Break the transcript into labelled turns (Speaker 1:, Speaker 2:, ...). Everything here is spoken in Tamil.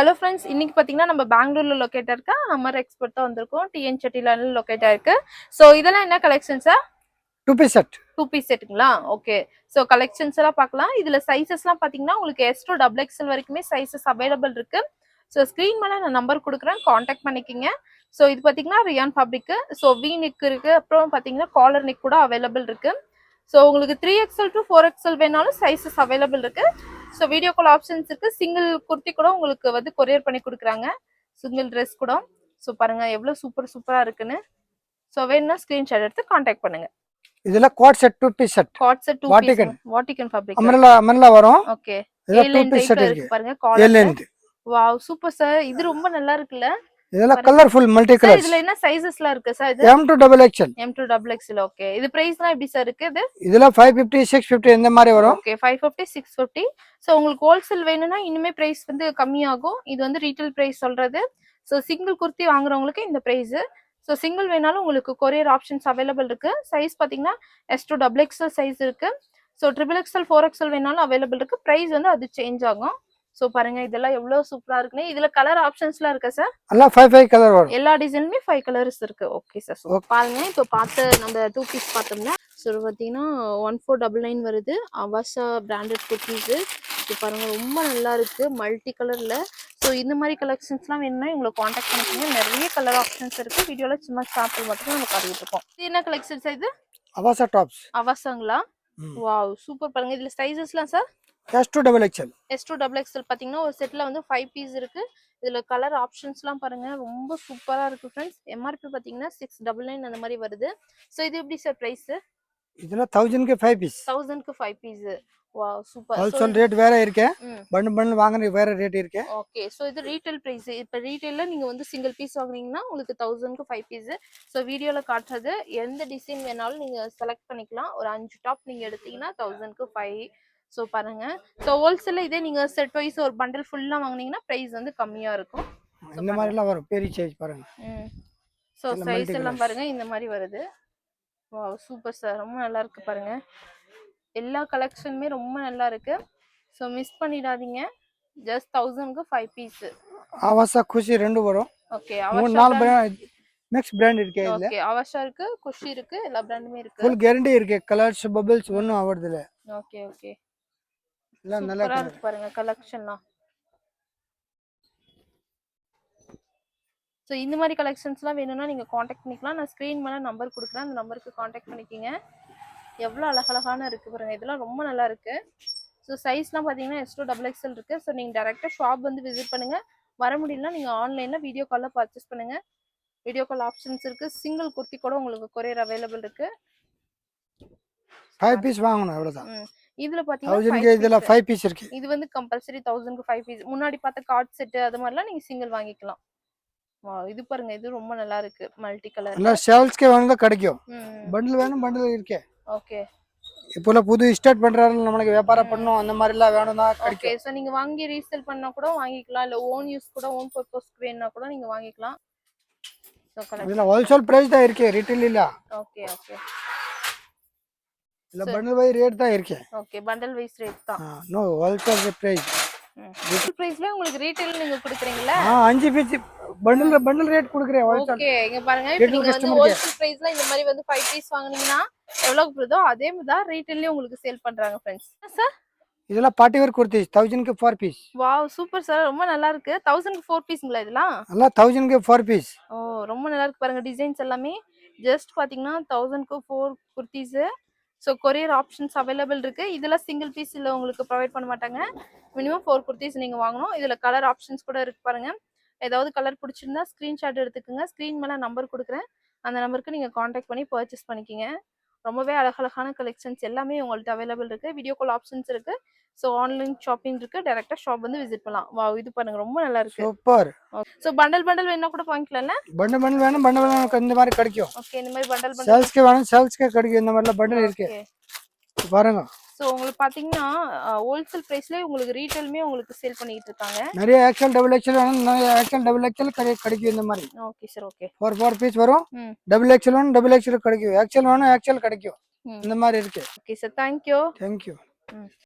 Speaker 1: ஹலோ ஃப்ரெண்ட்ஸ், இன்னைக்கு பார்த்தீங்கன்னா நம்ம பெங்களூர்ல லொக்கேட் இருக்க அமர் எக்ஸ்போர்ட் தான் வந்திருக்கோம். டிஎன் செட்டிலால லொக்கேட் ஆயிருக்கு. ஸோ இதெல்லாம் என்ன கலெக்ஷன்ஸா?
Speaker 2: Two piece set.
Speaker 1: Two piece செட்டுங்களா? ஓகே. ஸோ கலெக்ஷன்ஸ் எல்லாம் பார்க்கலாம். இதுல சைசஸ்லாம் பார்த்தீங்கன்னா உங்களுக்கு எஸ் டு டபுள் எக்ஸ்எல் வரைக்குமே சைசஸ் அவைலபிள் இருக்கு. ஸோ ஸ்க்ரீன் மேலே நான் நம்பர் கொடுக்குறேன், காண்டாக்ட் பண்ணிக்கிங்க. ஸோ இது பார்த்தீங்கன்னா rayon fabric. So V neck இருக்கு, அப்புறம் பார்த்தீங்கன்னா காலர் நெக் கூட அவைலபிள் இருக்கு. ஸோ உங்களுக்கு 3XL டு 4XL வேணாலும் சைசஸ் அவைலபிள் இருக்கு. ஸோ வீடியோ கால் ஆப்ஷன்ஸ் இருக்கு. சிங்கிள் குர்த்தி கூட உங்களுக்கு வந்து கொரியர் பண்ணி கொடுக்குறாங்க, சிங்கிள் ட்ரெஸ் கூட. ஸோ பாருங்க எவ்வளோ சூப்பரா இருக்குன்னு. ஸோ வேணும்னா ஸ்கிரீன்ஷாட் எடுத்து காண்டாக்ட் பண்ணுங்க.
Speaker 2: இதெல்லாம் co-ord set, two piece set.
Speaker 1: Co-ord set, two piece வாட்டிகன் ஃபேப்ரிக்.
Speaker 2: அமரலா வரும்.
Speaker 1: ஓகே.
Speaker 2: இதெல்லாம் டூ பீஸ் செட் இருக்கு
Speaker 1: பாருங்க காலர். வாவ் சூப்பர் சார், இது ரொம்ப நல்லா இருக்குல்ல.
Speaker 2: இதெல்லாம் கலர்ஃபுல் மல்டி கலர்ஸ்.
Speaker 1: இதுல என்ன சைஸஸ்லாம் இருக்கு சார்? இது
Speaker 2: M to double XL.
Speaker 1: M to double XL. Okay. இது பிரைஸ்லாம் எப்படி சார் இருக்கு?
Speaker 2: இதுல 550 650 இந்த மாதிரி வரும்.
Speaker 1: ஓகே, 550 650. சோ உங்களுக்கு ஹோல்சேல் வேணும்னா இன்னுமே பிரைஸ் வந்து கம்மியாகும். இது வந்து ரீட்டைல் பிரைஸ் சொல்றது. சோ சிங்கிள் குர்த்தி வாங்குறவங்களுக்கு இந்த பிரைஸ். சோ சிங்கிள் வேணாலும் உங்களுக்கு கொரியர் ஆப்ஷன்ஸ் அவைலபிள் இருக்கு. சைஸ் பாத்தீங்கன்னா S to double XL size இருக்கு. சோ ட்ரிபிள் XL 4XL வேணாலும் அவைலபிள் இருக்கு. பிரைஸ் வந்து அது சேஞ்ச் ஆகும். சோ பாருங்க இதெல்லாம் எவ்வளவு சூப்பரா இருக்குன்னு. இதுல கலர் ஆப்ஷன்ஸ்லாம் இருக்கா சார்?
Speaker 2: எல்லாம் 5 கலர் வரும்.
Speaker 1: எல்லா டிசைனுமே 5 கலர்ஸ் இருக்கு. Okay sir. சோ பாருங்க இப்போ பார்த்த நம்ம டூ பீஸ் பார்த்தோம்னா ஸோ பார்த்தீங்கன்னா 1499 வருது. அவாசா பிராண்டட் குர்த்திஸ். இது பாருங்க ரொம்ப நல்லா இருக்கு, மல்டி கலர்ல. ஸோ இந்த மாதிரி கலெக்ஷன்ஸ்லாம் வேணும்னா உங்களை காண்டாக்ட் பண்ணிக்கோங்க. நிறைய கலர் ஆப்ஷன்ஸ் இருக்கு. வீடியோல சும்மா சாம்பிள் மட்டும் நம்ம காட்டிட்டு இருக்கோம். இது என்ன கலெக்ஷன்ஸ்? இது
Speaker 2: அவாசா டாப்ஸ்.
Speaker 1: அவாசாங்களா? Wow super. பாருங்க இதுல சைஸஸ்லாம் sir
Speaker 2: S to double XL.
Speaker 1: S to double XL பாத்தீங்கன்னா ஒரு செட்ல வந்து 5 பீஸ் இருக்கு. இதுல கலர் ஆப்ஷன்ஸ்லாம் பாருங்க ரொம்ப சூப்பரா இருக்கு फ्रेंड्स. MRP பாத்தீங்கன்னா 699 அந்த மாதிரி வருது. சோ இது எப்படி சார் பிரைஸ்?
Speaker 2: இதுல 1000 க்கு 5 பீஸ்.
Speaker 1: 1000 க்கு 5 piece. Wow super.
Speaker 2: Wholesale rate வேற இருக்கு, பண்டில் வாங்குறது வேற ரேட் இருக்கு.
Speaker 1: ஓகே. சோ இது ரீட்டைல் பிரைஸ். இப்ப ரீட்டைல்ல நீங்க வந்து சிங்கிள் பீஸ் வாங்குனீங்கன்னா உங்களுக்கு 1000 க்கு 5 பீஸ். சோ வீடியோல காட்டுறது எந்த டிசைன் வேணாலும் நீங்க செலக்ட் பண்ணிக்கலாம். ஒரு 5 டாப் நீங்க எடுத்தீங்கன்னா 1000 க்கு 5. சோ பாருங்க. சோ ஹோல்சேல்ல இதே நீங்க செட் வைஸ் ஒரு பண்டில் ஃபுல்லா வாங்குனீங்கன்னா பிரைஸ் வந்து கம்மியா இருக்கும்.
Speaker 2: இந்த மாதிரி எல்லாம் வரும். பெரிய சைஸ் பாருங்க.
Speaker 1: சோ சைஸ் எல்லாம் பாருங்க இந்த மாதிரி வருது. வாவ் சூப்பர் சார், ரொம்ப நல்லா இருக்கு பாருங்க. எல்லா கலெக்ஷனுமே ரொம்ப நல்லா இருக்கு. சோ மிஸ் பண்ணிடாதீங்க. ஜஸ்ட் 1000 க்கு 5 பீஸ்.
Speaker 2: ஆவாசா குஷி ரெண்டு வரும்.
Speaker 1: ஓகே.
Speaker 2: மூணு நாலு மிக்ஸ் பிராண்ட் இருக்கு இதுல.
Speaker 1: ஓகே. ஆவாசா இருக்கு, குஷி இருக்கு, எல்லா பிராண்டுமே இருக்கு.
Speaker 2: ஃபுல் கேரண்டி இருக்கு. கலர்ஸ் பபிள்ஸ் ஒண்ணும் ஆவறது இல்ல.
Speaker 1: Okay okay.
Speaker 2: எல்லாம் நல்லா
Speaker 1: இருக்கு பாருங்க கலெக்ஷன்லாம். ஸோ இந்த மாதிரி கலெக்ஷன்ஸ்லாம் வேணும்னா நீங்கள் காண்டாக்ட் பண்ணிக்கலாம். நான் ஸ்க்ரீன் மேலே நம்பர் கொடுக்குறேன், அந்த நம்பருக்கு காண்டாக்ட் பண்ணிக்கிங்க. எவ்வளோ அழகழகான இருக்குது பாருங்கள், இதெல்லாம் ரொம்ப நல்லா இருக்குது. ஸோ சைஸ்லாம் பார்த்தீங்கன்னா S to double XL இருக்குது. ஸோ நீங்கள் டேரெக்டாக ஷாப் வந்து விசிட் பண்ணுங்கள். வர முடியலன்னா நீங்கள் ஆன்லைனில் வீடியோ காலில் பர்ச்சேஸ் பண்ணுங்கள். வீடியோ கால் ஆப்ஷன்ஸ் இருக்குது. சிங்கிள் குர்த்தி கூட உங்களுக்கு கொரியர் அவைலபிள் இருக்குது.
Speaker 2: 5 பீஸ் வாங்கணும் அவ்வளவுதான்.
Speaker 1: இதுல பாத்தீங்கன்னா
Speaker 2: 1000 இதுல 5 பீஸ் இருக்கு.
Speaker 1: இது வந்து கம்பல்சரி 1000 க்கு 5 பீஸ். முன்னாடி பார்த்த கார்ட் செட் அது மாதிரிலாம் நீங்க சிங்கிள் வாங்கிக்கலாம். வாவ் இது பாருங்க, இது ரொம்ப நல்லா இருக்கு, மல்டி கலர்.
Speaker 2: எல்லா சேல்ஸ்க்கே வாங்குனா கிடைக்கும். பண்டில் வேணும், பண்டில் இருக்கு.
Speaker 1: ஓகே.
Speaker 2: இப்போல புது ஸ்டார்ட் பண்றாங்க, நமக்கு வியாபாரம் பண்ணனும் அந்த மாதிரி எல்லாம் வேணும்னா கிடைக்கும்.
Speaker 1: ஓகே. சோ நீங்க வாங்கி ரீசேல் பண்ணா கூட வாங்கிக்கலாம், இல்ல ஓன் யூஸ் கூட ஓன் பர்பஸ்க்கு வேணும்னா கூட நீங்க வாங்கிக்கலாம். சோ கலெக்ஷன்
Speaker 2: இதுல ஹோல்சேல் பிரைஸ் தான் இருக்கு, ரீட்டைல் இல்ல.
Speaker 1: Okay okay.
Speaker 2: இல்ல பண்டில் வைஸ் ரேட் தான் இருக்கு.
Speaker 1: ஓகே, பண்டில் வைஸ் ரேட் தான்.
Speaker 2: No wholesale price.
Speaker 1: ரீட்டைல் பிரைஸ்ல உங்களுக்கு ரீட்டைல் நீங்க கொடுக்குறீங்களா?
Speaker 2: 5 பீஸ் பண்டில் ரேட் கொடுக்குறேன் ஹோல்சேல்.
Speaker 1: ஓகே. இங்க பாருங்க, இப்போ நீங்க வந்து ஹோல்சேல் பிரைஸ்ல இந்த மாதிரி வந்து 5 பீஸ் வாங்குனீங்கன்னா எவ்வளவுக்கு வருதோ அதே மாதிரி தான் ரீட்டைல்லயே உங்களுக்கு சேல் பண்றாங்க फ्रेंड्स. சார்
Speaker 2: இதெல்லாம் பார்ட்டி வேர் குர்த்தி 1000 க்கு 4 பீஸ்.
Speaker 1: வாவ் சூப்பர் சார், ரொம்ப நல்லா இருக்கு. 1000 க்கு 4 பீஸ்ங்களா இதெல்லாம்?
Speaker 2: எல்லாம் 1000 க்கு 4 பீஸ்.
Speaker 1: ஓ ரொம்ப நல்லா இருக்கு பாருங்க. டிசைன்ஸ் எல்லாமே ஜஸ்ட் பாத்தீங்கன்னா 1000 க்கு 4 kurtis. So courier options available இருக்கு. இதெல்லாம் சிங்கிள் பீஸ் இல்லை உங்களுக்கு ப்ரொவைட் பண்ண மாட்டாங்க. மினிமம் 4 குர்த்திஸ் நீங்க வாங்கணும். இதுல கலர் ஆப்ஷன்ஸ் கூட இருக்கு பாருங்க. ஏதாவது கலர் பிடிச்சிருந்தா ஸ்கிரீன்ஷாட் எடுத்துக்கோங்க. ஸ்க்ரீன் மேலே நம்பர் கொடுக்குறேன், அந்த நம்பருக்கு நீங்கள் காண்டாக்ட் பண்ணி பர்ச்சேஸ் பண்ணிக்கிங்க. ரொம்பவே அழகழகான கலெக்ஷன்ஸ் எல்லாமே உங்கள்கிட்ட அவைலபிள் இருக்குது. வீடியோ கால் ஆப்ஷன்ஸ் இருக்குது. ஸோ ஆன்லைன் ஷாப்பிங் இருக்குது. டேரெக்டாக ஷாப் வந்து விசிட் பண்ணலாம். வா இது பாருங்க ரொம்ப நல்லா இருக்கு.
Speaker 2: சூப்பர்.
Speaker 1: ஸோ பண்டல் வேணா கூட வாங்கிக்கலாம்ல?
Speaker 2: பண்டல் வேணும், பண்டல் இந்த மாதிரி கிடைக்கும்.
Speaker 1: ஓகே, இந்த மாதிரி பண்டல்
Speaker 2: சேல்ஸ்க்கு வேணும், சேல்ஸ்க்கு கிடைக்கும். இந்த மாதிரிலாம் பண்டல் இருக்கு பாருங்க.
Speaker 1: சோ உங்களுக்கு பாத்தீங்கன்னா ஹோல்சேல் பிரைஸ்லயே உங்களுக்கு ரீட்டைலுமே உங்களுக்கு சேல் பண்ணிட்டு இருக்காங்க.
Speaker 2: நிறைய XL double XL வேணும், நிறைய XL double XL கிடைக்கும் இந்த மாதிரி.
Speaker 1: Okay sir. ஓகே.
Speaker 2: 4 பீஸ் வரும். double XL வேணும், double XL கிடைக்கும். XL வேணும், XL கிடைக்கும். இந்த மாதிரி இருக்கு.
Speaker 1: Okay sir, thank you.